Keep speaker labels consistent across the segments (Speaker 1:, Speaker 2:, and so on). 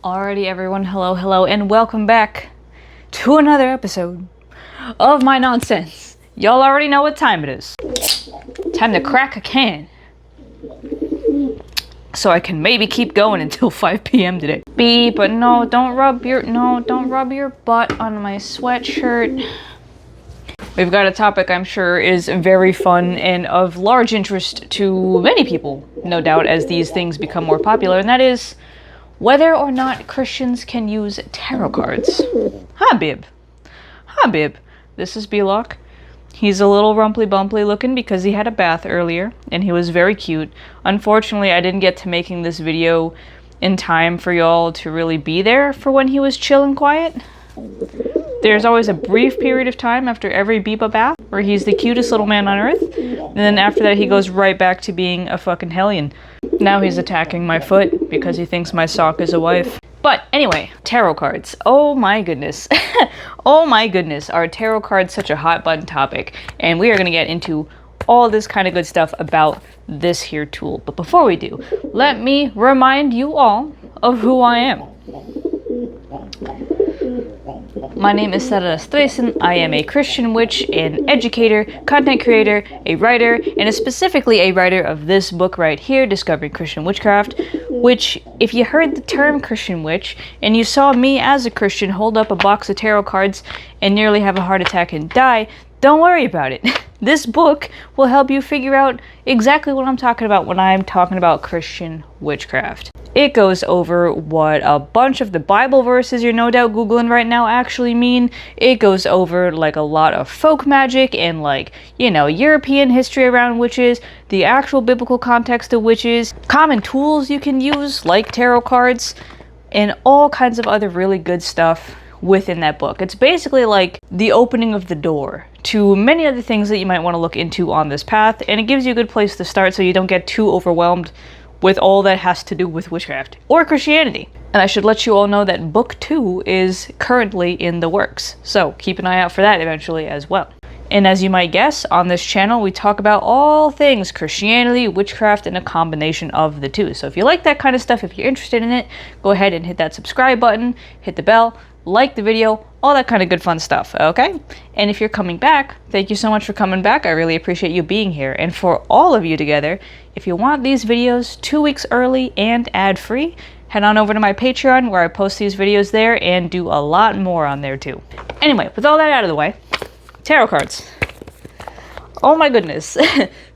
Speaker 1: Alrighty everyone, hello, and welcome back to another episode of my nonsense. Y'all already know what time it is. Time to crack a can. So I can maybe keep going until 5 p.m. today. But no, don't rub your butt on my sweatshirt. We've got a topic I'm sure is very fun and of large interest to many people, no doubt, as these things become more popular, and that is whether or not Christians can use tarot cards. Hi, Bib. This is Belock. He's a little rumply-bumply looking because he had a bath earlier, and he was very cute. Unfortunately, I didn't get to making this video in time for y'all to really be there for when he was chill and quiet. There's always a brief period of time after every Biba bath where he's the cutest little man on earth, and then after that he goes right back to being a fucking hellion. Now he's attacking my foot because he thinks my sock is a wife. But anyway, tarot cards. Oh my goodness. Oh my goodness, are tarot cards such a hot button topic? And we are going to get into all this kind of good stuff about this here tool. But before we do, let me remind you all of who I am. My name is Sarah Stresen. I am a Christian witch, an educator, content creator, a writer, and specifically a writer of this book right here, Discovering Christian Witchcraft, which, if you heard the term Christian witch, and you saw me as a Christian hold up a box of tarot cards and nearly have a heart attack and die, don't worry about it. This book will help you figure out exactly what I'm talking about when I'm talking about Christian witchcraft. It goes over what a bunch of the Bible verses you're no doubt Googling right now actually mean. It goes over like a lot of folk magic and European history around witches, the actual biblical context of witches, common tools you can use like tarot cards, and all kinds of other really good stuff within that book. It's basically like the opening of the door to many other things that you might want to look into on this path, and it gives you a good place to start so you don't get too overwhelmed with all that has to do with witchcraft or Christianity. And I should let you all know that book 2 is currently in the works, so keep an eye out for that eventually as well. And as you might guess, on this channel we talk about all things Christianity, witchcraft, and a combination of the two. So if you like that kind of stuff, if you're interested in it, go ahead and hit that subscribe button, hit the bell, like the video, all that kind of good fun stuff, okay? And if you're coming back, thank you so much for coming back. I really appreciate you being here. And for all of you together, if you want these videos 2 weeks early and ad-free, head on over to my Patreon where I post these videos there and do a lot more on there too. Anyway, with all that out of the way, tarot cards. Oh my goodness.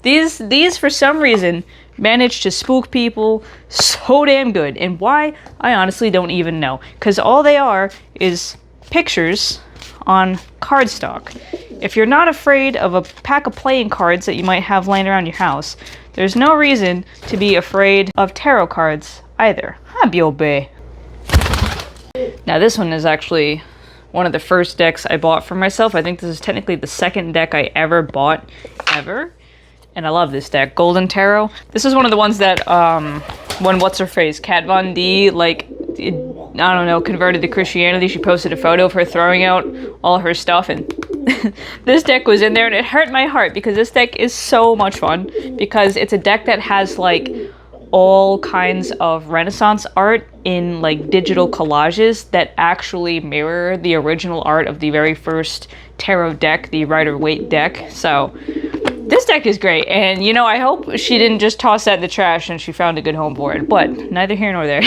Speaker 1: These for some reason managed to spook people so damn good, and why, I honestly don't even know, because all they are is pictures on cardstock. If you're not afraid of a pack of playing cards that you might have laying around your house, there's no reason to be afraid of tarot cards either. Habiobe. Now this one is actually one of the first decks I bought for myself. I think this is technically the second deck I ever bought, ever. And I love this deck, Golden Tarot. This is one of the ones that, when what's-her-face, Kat Von D, converted to Christianity, she posted a photo of her throwing out all her stuff, and this deck was in there, and it hurt my heart, because this deck is so much fun, because it's a deck that has, all kinds of Renaissance art in, digital collages that actually mirror the original art of the very first tarot deck, the Rider-Waite deck, so this deck is great, and I hope she didn't just toss that in the trash and she found a good home for it, but neither here nor there.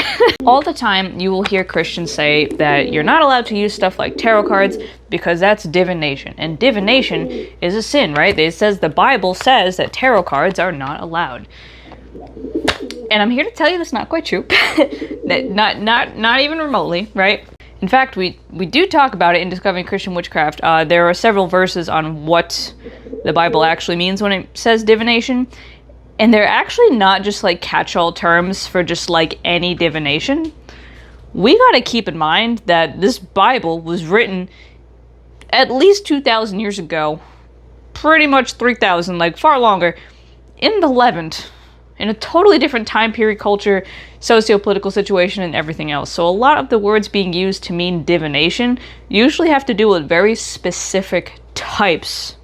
Speaker 1: All the time you will hear Christians say that you're not allowed to use stuff like tarot cards because that's divination, and divination is a sin, right? It says, the Bible says that tarot cards are not allowed. And I'm here to tell you that's not quite true. not even remotely, right? In fact, we do talk about it in Discovering Christian Witchcraft. There are several verses on what the Bible actually means when it says divination, and they're actually not just catch-all terms for just any divination. We gotta keep in mind that this Bible was written at least 2,000 years ago, pretty much 3,000, far longer, in the Levant, in a totally different time period, culture, socio-political situation, and everything else. So a lot of the words being used to mean divination usually have to do with very specific types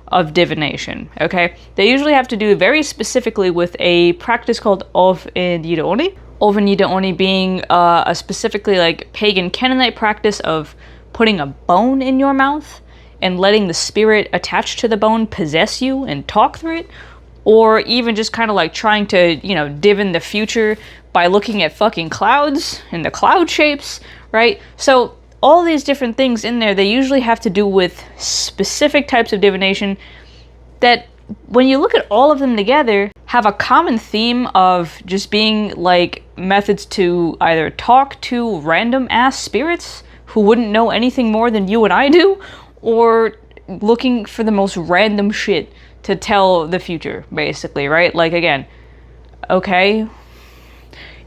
Speaker 1: of divination, okay? They usually have to do very specifically with a practice called ovendidoni, Over-Nida being a specifically like pagan Canaanite practice of putting a bone in your mouth and letting the spirit attached to the bone possess you and talk through it, or even just kind of like trying to, divine the future by looking at fucking clouds and the cloud shapes, right? So all these different things in there, they usually have to do with specific types of divination that, when you look at all of them together, have a common theme of just being like methods to either talk to random ass spirits who wouldn't know anything more than you and I do, or looking for the most random shit to tell the future, basically, right? Like, again, okay,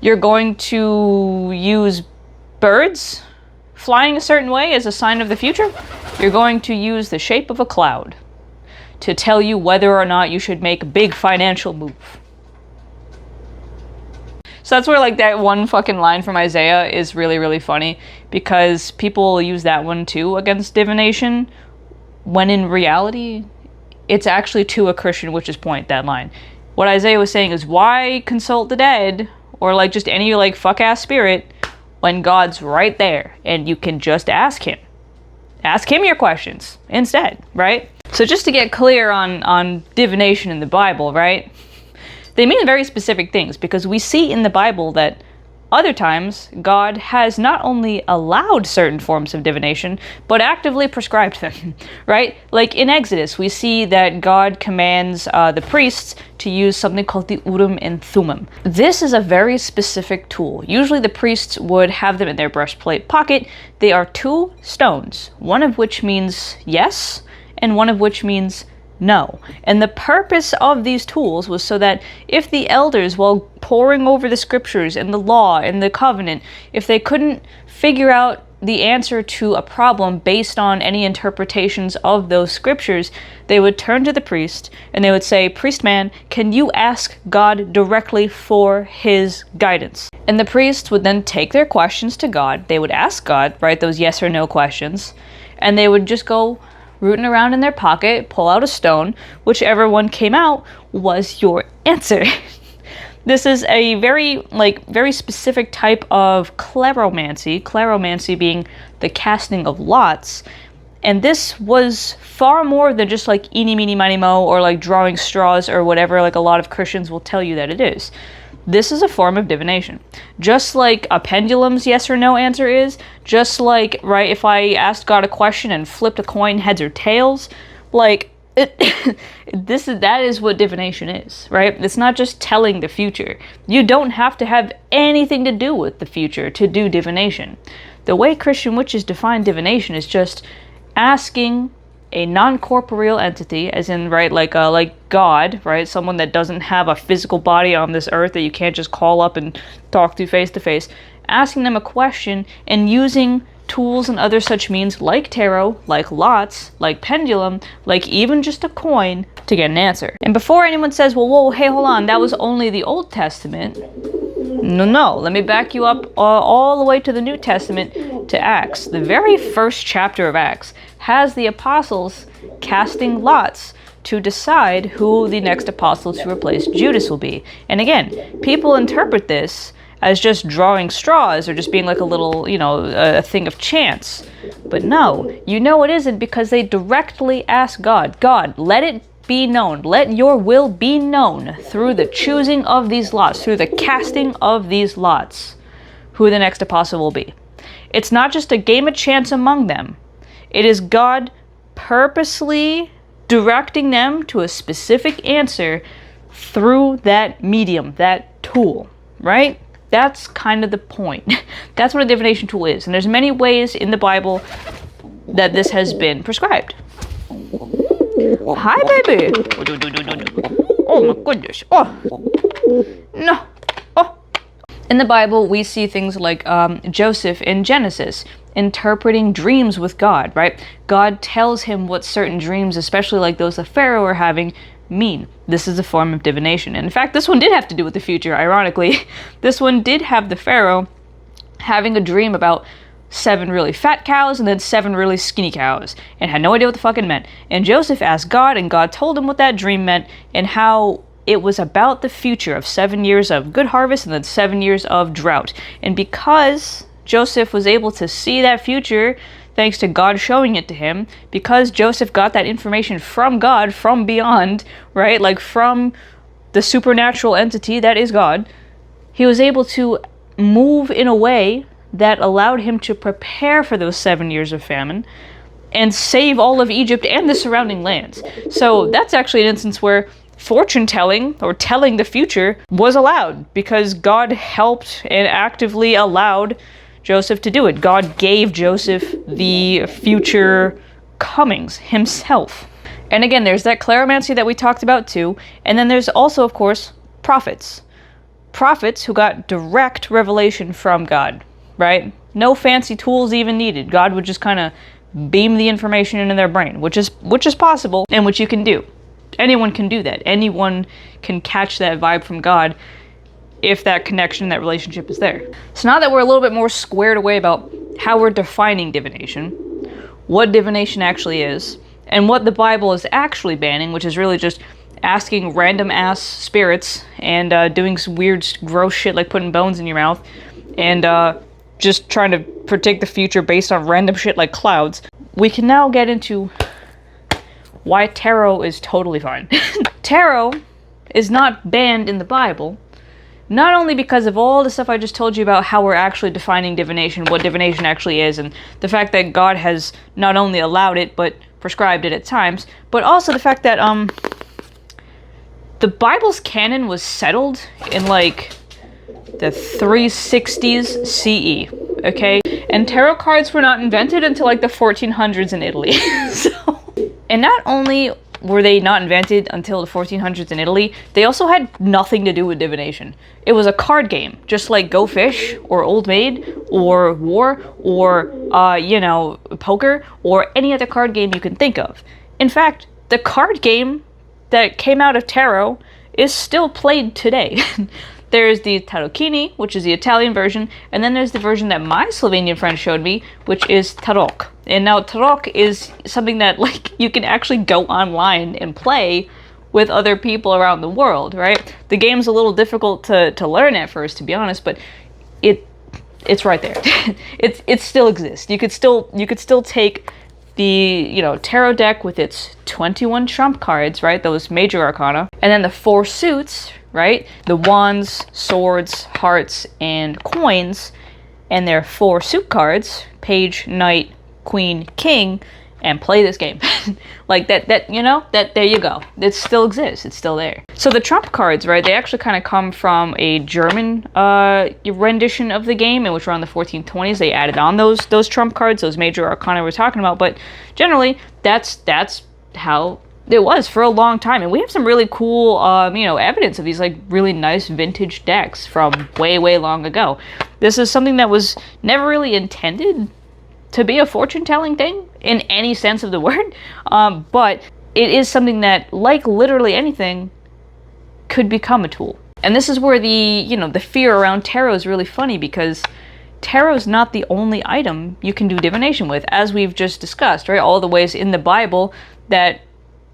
Speaker 1: you're going to use birds flying a certain way as a sign of the future. You're going to use the shape of a cloud to tell you whether or not you should make a big financial move. So that's where like that one fucking line from Isaiah is really, really funny, because people use that one too against divination, when in reality, it's actually to a Christian witch's point, that line. What Isaiah was saying is, why consult the dead, or like just any like fuck-ass spirit, when God's right there, and you can just ask him. Ask him your questions instead, right? So just to get clear on divination in the Bible, right? They mean very specific things, because we see in the Bible that other times God has not only allowed certain forms of divination, but actively prescribed them, right? Like in Exodus, we see that God commands the priests to use something called the Urim and Thummim. This is a very specific tool. Usually the priests would have them in their breastplate pocket. They are two stones, one of which means yes, and one of which means no. And the purpose of these tools was so that if the elders, while poring over the scriptures and the law and the covenant, if they couldn't figure out the answer to a problem based on any interpretations of those scriptures, they would turn to the priest and they would say, "Priest man, can you ask God directly for his guidance?" And the priest would then take their questions to God. They would ask God, right, those yes or no questions, and they would just go rooting around in their pocket, pull out a stone, whichever one came out was your answer. This is a very specific type of claromancy being the casting of lots. And this was far more than just like eeny, meeny, miny, mo, or like drawing straws or whatever like a lot of Christians will tell you that it is. This is a form of divination. Just like a pendulum's yes or no answer is, just like, right, if I asked God a question and flipped a coin heads or tails, like, that is what divination is, right? It's not just telling the future. You don't have to have anything to do with the future to do divination. The way Christian witches define divination is just asking a non-corporeal entity, as in, right, like God, right, someone that doesn't have a physical body on this earth that you can't just call up and talk to face to face, asking them a question and using tools and other such means like tarot, like lots, like pendulum, like even just a coin to get an answer. And before anyone says, well, whoa, hey, hold on, that was only the Old Testament. No, let me back you up all the way to the New Testament, to Acts. The very first chapter of Acts has the apostles casting lots to decide who the next apostle to replace Judas will be. And again, people interpret this as just drawing straws or just being like a little, a thing of chance. But no, it isn't, because they directly ask God, let it be known, let your will be known through the choosing of these lots, through the casting of these lots, who the next apostle will be. It's not just a game of chance among them. It is God purposely directing them to a specific answer through that medium, that tool, right? That's kind of the point. That's what a divination tool is. And there's many ways in the Bible that this has been prescribed. Hi, baby. Oh, my goodness. Oh, no. Oh. In the Bible, we see things like Joseph in Genesis interpreting dreams with God, right? God tells him what certain dreams, especially like those the Pharaoh are having, mean. This is a form of divination. And in fact, this one did have to do with the future, ironically. This one did have the Pharaoh having a dream about 7 really fat cows and then 7 really skinny cows, and had no idea what the fuck it meant. And Joseph asked God, and God told him what that dream meant and how it was about the future of 7 years of good harvest and then 7 years of drought. And because Joseph was able to see that future, thanks to God showing it to him, because Joseph got that information from God, from beyond, right? Like from the supernatural entity that is God, he was able to move in a way that allowed him to prepare for those 7 years of famine and save all of Egypt and the surrounding lands. So that's actually an instance where fortune telling, or telling the future, was allowed because God helped and actively allowed Joseph to do it. God gave Joseph the future comings himself. And again, there's that claromancy that we talked about too. And then there's also, of course, prophets. Prophets who got direct revelation from God, right? No fancy tools even needed. God would just kind of beam the information into their brain, which is possible and which you can do. Anyone can do that. Anyone can catch that vibe from God if that connection, that relationship is there. So now that we're a little bit more squared away about how we're defining divination, what divination actually is, and what the Bible is actually banning, which is really just asking random ass spirits and doing some weird gross shit like putting bones in your mouth and just trying to predict the future based on random shit like clouds, we can now get into why tarot is totally fine. Tarot is not banned in the Bible, not only because of all the stuff I just told you about how we're actually defining divination, what divination actually is, and the fact that God has not only allowed it, but prescribed it at times, but also the fact that the Bible's canon was settled in like the 360s CE, okay? And tarot cards were not invented until like the 1400s in Italy. And not only were they not invented until the 1400s in Italy, they also had nothing to do with divination. It was a card game, just like Go Fish, or Old Maid, or War, or, poker, or any other card game you can think of. In fact, the card game that came out of tarot is still played today. There's the tarocchini, which is the Italian version, and then there's the version that my Slovenian friend showed me, which is tarot. And now tarot is something that like you can actually go online and play with other people around the world, right? The game's a little difficult to learn at first, to be honest, but it's right there. it still exists. You could still take the tarot deck with its 21 trump cards, right? Those major arcana, and then the 4 suits, right? The wands, swords, hearts, and coins, and their 4 suit cards, page, knight, queen, king, and play this game. Like that there you go. It still exists. It's still there. So the trump cards, right, they actually kind of come from a German rendition of the game, in which around the 1420s they added on those trump cards, those major arcana we're talking about. But generally, that's how it was for a long time. And we have some really cool, evidence of these like really nice vintage decks from way, way long ago. This is something that was never really intended to be a fortune-telling thing in any sense of the word, but it is something that, like literally anything, could become a tool. And this is where the fear around tarot is really funny, because tarot is not the only item you can do divination with, as we've just discussed, right? All the ways in the Bible that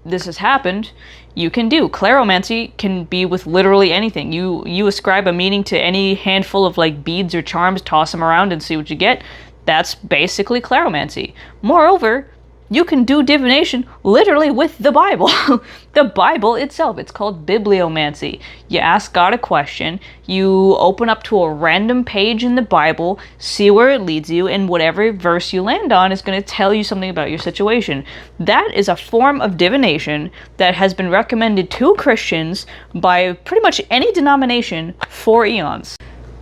Speaker 1: this has happened, you can do. Claromancy can be with literally anything. You ascribe a meaning to any handful of like beads or charms, toss them around and see what you get. That's basically claromancy. Moreover, you can do divination literally with the Bible. The Bible itself, it's called bibliomancy. You ask God a question, you open up to a random page in the Bible, see where it leads you, and whatever verse you land on is going to tell you something about your situation. That is a form of divination that has been recommended to Christians by pretty much any denomination for eons.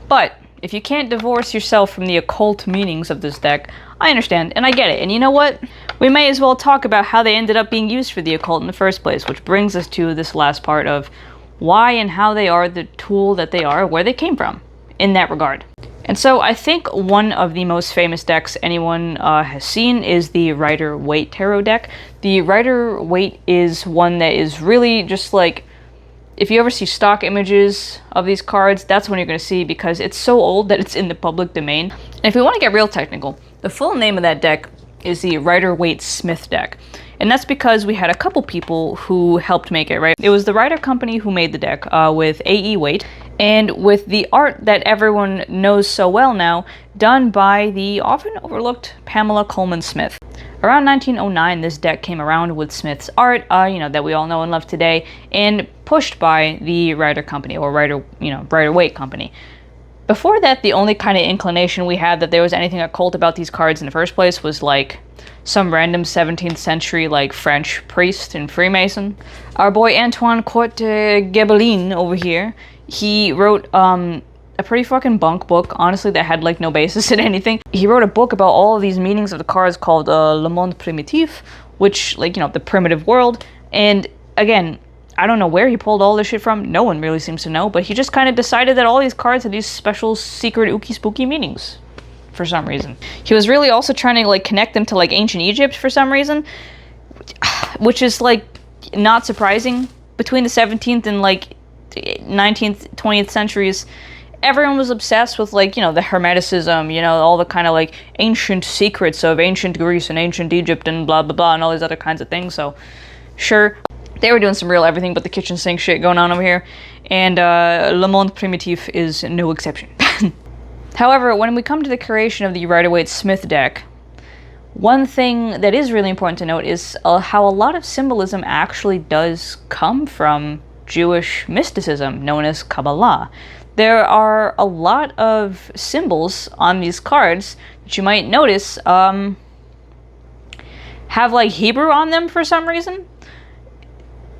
Speaker 1: But if you can't divorce yourself from the occult meanings of this deck, I understand, and I get it. And you know what? We may as well talk about how they ended up being used for the occult in the first place, which brings us to this last part of why and how they are the tool that they are, where they came from, in that regard. And so I think one of the most famous decks anyone has seen is the Rider-Waite Tarot deck. The Rider-Waite is one that is really just like, if you ever see stock images of these cards, that's when you're going to see, because it's so old that it's in the public domain. And if we want to get real technical, the full name of that deck is the Rider-Waite Smith deck. And that's because we had a couple people who helped make it, right? It was the Rider Company who made the deck with A.E. Waite, and with the art that everyone knows so well now, done by the often overlooked Pamela Coleman Smith. Around 1909, this deck came around with Smith's art, that we all know and love today, and pushed by the Rider Company, or Rider-Waite Company. Before that, the only kind of inclination we had that there was anything occult about these cards in the first place was like some random 17th century like French priest and Freemason. Our boy Antoine Court de Gebelin over here, he wrote a pretty fucking bunk book, honestly, that had like no basis in anything. He wrote a book about all of these meanings of the cards called Le Monde Primitif, which, like, the primitive world. And again, I don't know where he pulled all this shit from. No one really seems to know, but he just kind of decided that all these cards had these special, secret, ooky spooky meanings for some reason. He was really also trying to like connect them to like ancient Egypt for some reason, which is like not surprising. Between the 17th and like 19th, 20th centuries, everyone was obsessed with like, the Hermeticism, all the kind of like ancient secrets of ancient Greece and ancient Egypt and blah, blah, blah, and all these other kinds of things. So sure, they were doing some real everything but the kitchen sink shit going on over here. And Le Monde Primitif is no exception. However, when we come to the creation of the Rider-Waite Smith deck, one thing that is really important to note is how a lot of symbolism actually does come from Jewish mysticism, known as Kabbalah. There are a lot of symbols on these cards that you might notice have like Hebrew on them for some reason,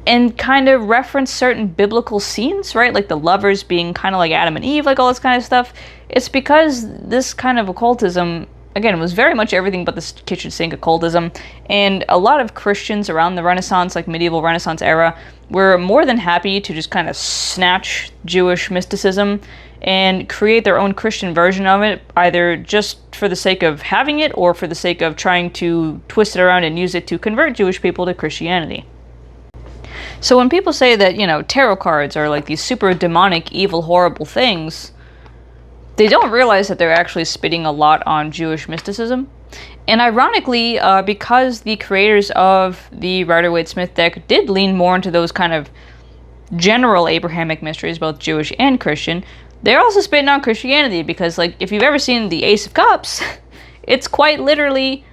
Speaker 1: and kind of reference certain biblical scenes, right? Like the lovers being kind of like Adam and Eve, like all this kind of stuff. It's because this kind of occultism, again, was very much everything but this kitchen sink occultism, and a lot of Christians around the Renaissance, like medieval Renaissance era, were more than happy to just kind of snatch Jewish mysticism and create their own Christian version of it, either just for the sake of having it or for the sake of trying to twist it around and use it to convert Jewish people to Christianity. So when people say that, tarot cards are like these super demonic, evil, horrible things, they don't realize that they're actually spitting a lot on Jewish mysticism. And ironically, because the creators of the Rider-Waite Smith deck did lean more into those kind of general Abrahamic mysteries, both Jewish and Christian, they're also spitting on Christianity, because like if you've ever seen the Ace of Cups, it's quite literally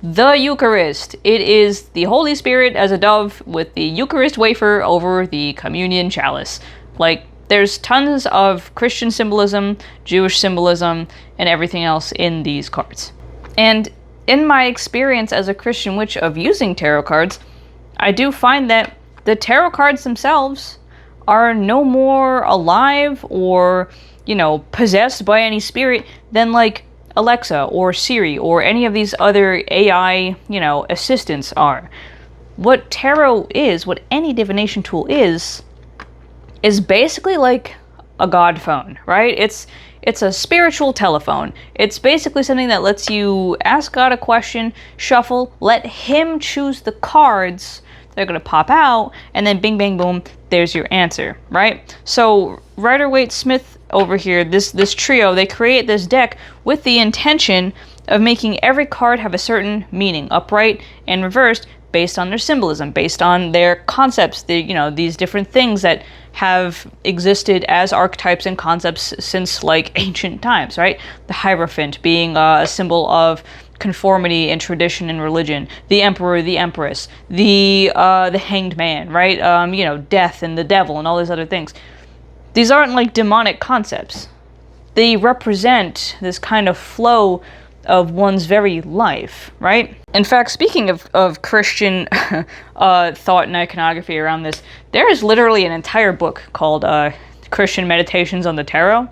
Speaker 1: the Eucharist. It is the Holy Spirit as a dove with the Eucharist wafer over the communion chalice. Like, there's tons of Christian symbolism, Jewish symbolism, and everything else in these cards. And in my experience as a Christian witch of using tarot cards, I do find that the tarot cards themselves are no more alive or, possessed by any spirit than like Alexa or Siri or any of these other AI, assistants are. What tarot is, what any divination tool is basically like a god phone, right? It's a spiritual telephone. It's basically something that lets you ask God a question, shuffle, let him choose the cards that are going to pop out, and then bing, bang, boom, there's your answer, right? So Rider-Waite Smith over here, this trio, they create this deck with the intention of making every card have a certain meaning, upright and reversed, based on their symbolism, based on their concepts, these different things that have existed as archetypes and concepts since like ancient times, right? The Hierophant being a symbol of conformity and tradition and religion, the Emperor, the Empress, the Hanged Man, right? Death and the devil and all these other things. These aren't like demonic concepts. They represent this kind of flow of one's very life, right? In fact, speaking of Christian thought and iconography around this, there is literally an entire book called Christian Meditations on the Tarot,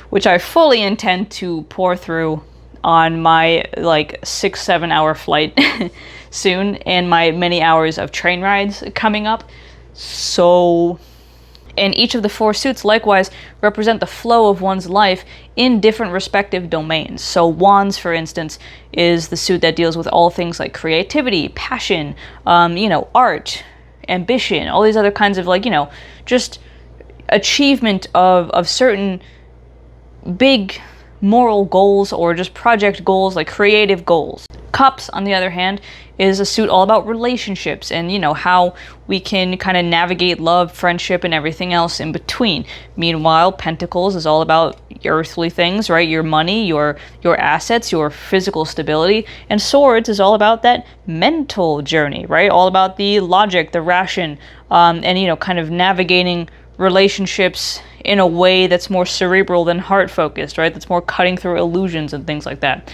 Speaker 1: which I fully intend to pour through on my 6-7 hour flight soon, and my many hours of train rides coming up. So, and each of the 4 suits likewise represent the flow of one's life in different respective domains. So Wands, for instance, is the suit that deals with all things like creativity, passion, art, ambition, all these other kinds of just achievement of certain big moral goals or just project goals, like creative goals. Cups, on the other hand, is a suit all about relationships and, you know, how we can kind of navigate love, friendship, and everything else in between. Meanwhile, Pentacles is all about earthly things, right? Your money, your assets, your physical stability. And Swords is all about that mental journey, right? All about the logic, the ration, and, you know, kind of navigating relationships in a way that's more cerebral than heart-focused, right? That's more cutting through illusions and things like that.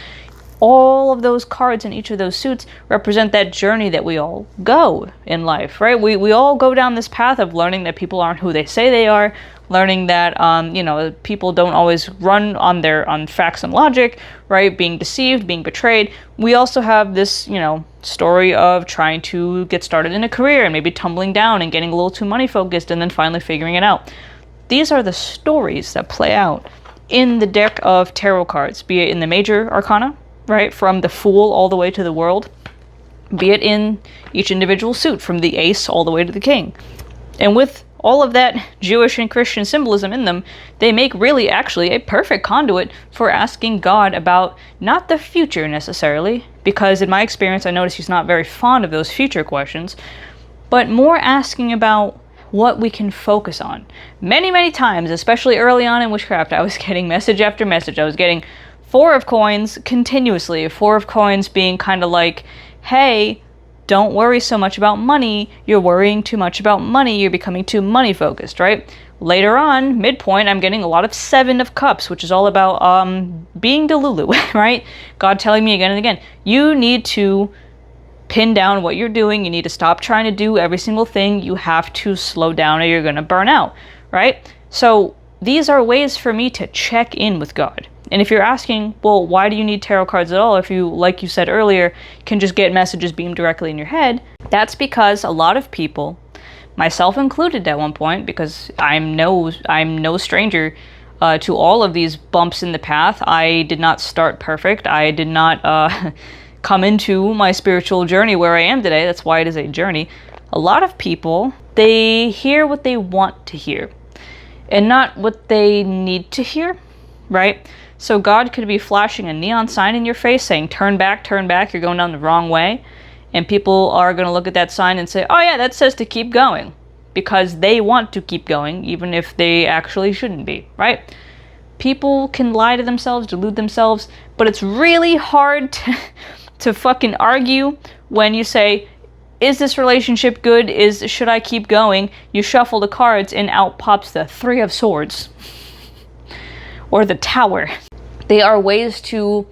Speaker 1: All of those cards in each of those suits represent that journey that we all go in life, right? We all go down this path of learning that people aren't who they say they are, learning that, you know, people don't always run on facts and logic, right? Being deceived, being betrayed. We also have this, you know, story of trying to get started in a career and maybe tumbling down and getting a little too money focused and then finally figuring it out. These are the stories that play out in the deck of tarot cards, be it in the major arcana, right, from the Fool all the way to the World, be it in each individual suit, from the Ace all the way to the King. And with all of that Jewish and Christian symbolism in them, they make really actually a perfect conduit for asking God about not the future necessarily, because in my experience I notice he's not very fond of those future questions, but more asking about what we can focus on. Many, many times, especially early on in Witchcraft, I was getting message after message. I was getting Four of Coins continuously. Four of Coins being kind of like, hey, don't worry so much about money. You're worrying too much about money. You're becoming too money focused, right? Later on, midpoint, I'm getting a lot of Seven of Cups, which is all about being Delulu, right? God telling me again and again, you need to pin down what you're doing. You need to stop trying to do every single thing. You have to slow down or you're going to burn out, right? So these are ways for me to check in with God. And if you're asking, well, why do you need tarot cards at all if you, like you said earlier, can just get messages beamed directly in your head? That's because a lot of people, myself included at one point, because I'm no stranger to all of these bumps in the path. I did not start perfect. I did not come into my spiritual journey where I am today. That's why it is a journey. A lot of people, they hear what they want to hear and not what they need to hear, right? So God could be flashing a neon sign in your face saying, turn back, you're going down the wrong way. And people are going to look at that sign and say, oh yeah, that says to keep going. Because they want to keep going, even if they actually shouldn't be, right? People can lie to themselves, delude themselves, but it's really hard to fucking argue when you say, is this relationship good? Should I keep going? You shuffle the cards and out pops the Three of Swords. Or the Tower. They are ways to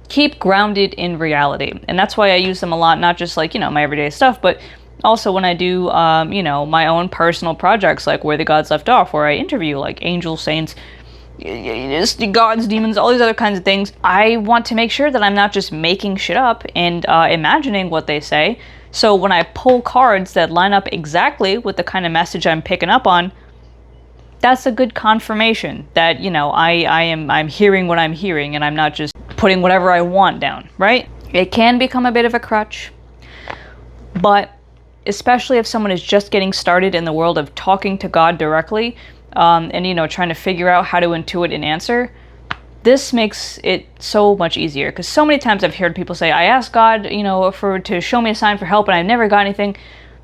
Speaker 1: keep grounded in reality. And that's why I use them a lot, not just like, you know, my everyday stuff, but also when I do, you know, my own personal projects, like Where the Gods Left Off, where I interview like angels, saints, gods, demons, all these other kinds of things. I want to make sure that I'm not just making shit up and imagining what they say. So when I pull cards that line up exactly with the kind of message I'm picking up on, that's a good confirmation that, you know, I'm hearing what I'm hearing and I'm not just putting whatever I want down, right? It can become a bit of a crutch, but especially if someone is just getting started in the world of talking to God directly, and, you know, trying to figure out how to intuit an answer, this makes it so much easier. Because so many times I've heard people say, I asked God, you know, to show me a sign for help and I've never got anything.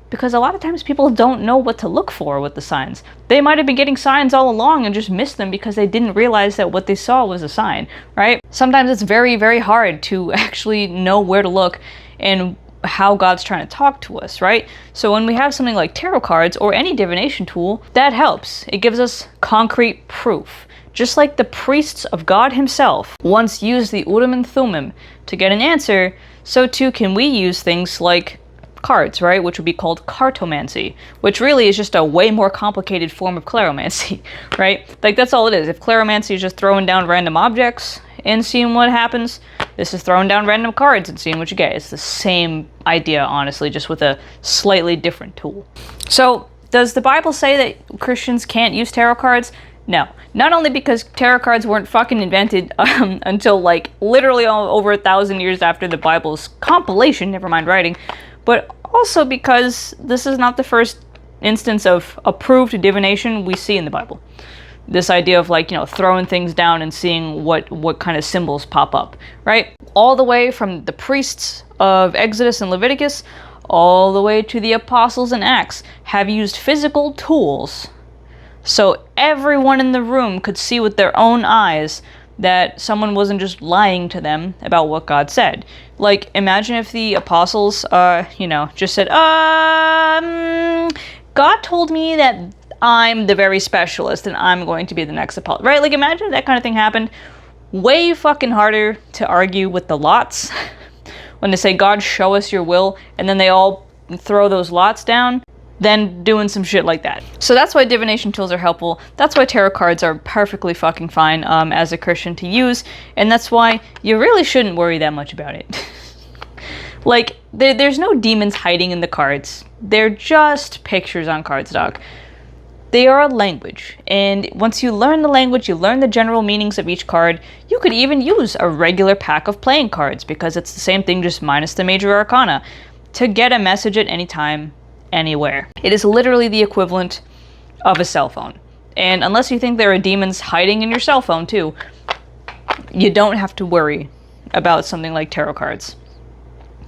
Speaker 1: Because a lot of times people don't know what to look for with the signs. They might have been getting signs all along and just missed them because they didn't realize that what they saw was a sign, right? Sometimes it's very, very hard to actually know where to look and how God's trying to talk to us, right? So when we have something like tarot cards or any divination tool, that helps. It gives us concrete proof. Just like the priests of God himself once used the Urim and Thummim to get an answer, so too can we use things like cards, right? Which would be called cartomancy, which really is just a way more complicated form of claromancy, right? Like that's all it is. If claromancy is just throwing down random objects and seeing what happens, this is throwing down random cards and seeing what you get. It's the same idea, honestly, just with a slightly different tool. So does the Bible say that Christians can't use tarot cards? No. Not only because tarot cards weren't fucking invented until like literally over 1,000 years after the Bible's compilation, never mind writing, but also because this is not the first instance of approved divination we see in the Bible. This idea of like, throwing things down and seeing what kind of symbols pop up, right? All the way from the priests of Exodus and Leviticus, all the way to the apostles in Acts, have used physical tools so everyone in the room could see with their own eyes that someone wasn't just lying to them about what God said. Like, imagine if the apostles, just said, God told me that I'm the very specialist and I'm going to be the next apostle, right? Like, imagine if that kind of thing happened. Way fucking harder to argue with the lots when they say, God, show us your will, and then they all throw those lots down, than doing some shit like that. So that's why divination tools are helpful. That's why tarot cards are perfectly fucking fine as a Christian to use, and that's why you really shouldn't worry that much about it. Like, there's no demons hiding in the cards. They're just pictures on cardstock. They are a language, and once you learn the language, you learn the general meanings of each card. You could even use a regular pack of playing cards, because it's the same thing, just minus the major arcana, to get a message at any time, anywhere. It is literally the equivalent of a cell phone. And unless you think there are demons hiding in your cell phone too, you don't have to worry about something like tarot cards.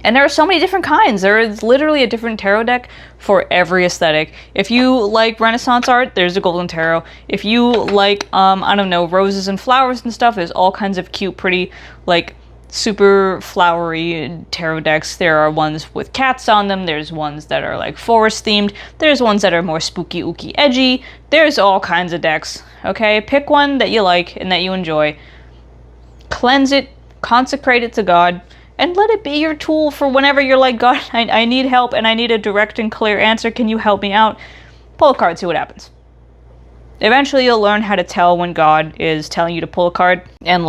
Speaker 1: And there are so many different kinds. There is literally a different tarot deck for every aesthetic. If you like Renaissance art, there's a golden tarot. If you like, roses and flowers and stuff, there's all kinds of cute, pretty, like, super flowery tarot decks. There are ones with cats on them. There's ones that are like forest themed. There's ones that are more spooky, ooky, edgy. There's all kinds of decks. Okay, pick one that you like and that you enjoy. Cleanse it, consecrate it to God, and let it be your tool for whenever you're like, God, I need help and I need a direct and clear answer. Can you help me out? Pull a card, see what happens. Eventually you'll learn how to tell when God is telling you to pull a card, and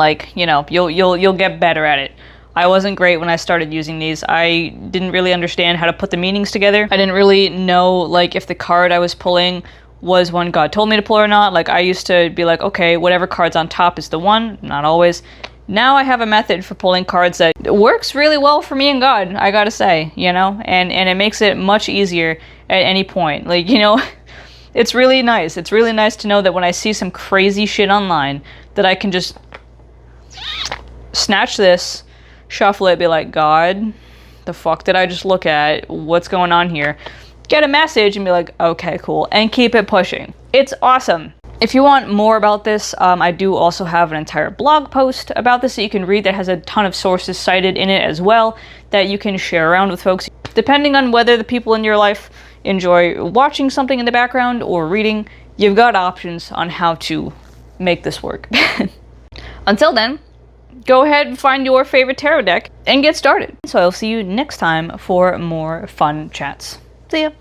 Speaker 1: you'll get better at it. I wasn't great when I started using these. I didn't really understand how to put the meanings together. I didn't really know like if the card I was pulling was one God told me to pull or not. Like, I used to be like, okay, whatever card's on top is the one, not always. Now I have a method for pulling cards that works really well for me and God, I gotta say, and it makes it much easier at any point. Like, it's really nice. It's really nice to know that when I see some crazy shit online, that I can just snatch this, shuffle it, be like, God, the fuck did I just look at? What's going on here? Get a message and be like, okay, cool, and keep it pushing. It's awesome. If you want more about this, I do also have an entire blog post about this that you can read that has a ton of sources cited in it as well that you can share around with folks. Depending on whether the people in your life enjoy watching something in the background or reading, you've got options on how to make this work. Until then, go ahead and find your favorite tarot deck and get started. So I'll see you next time for more fun chats. See ya!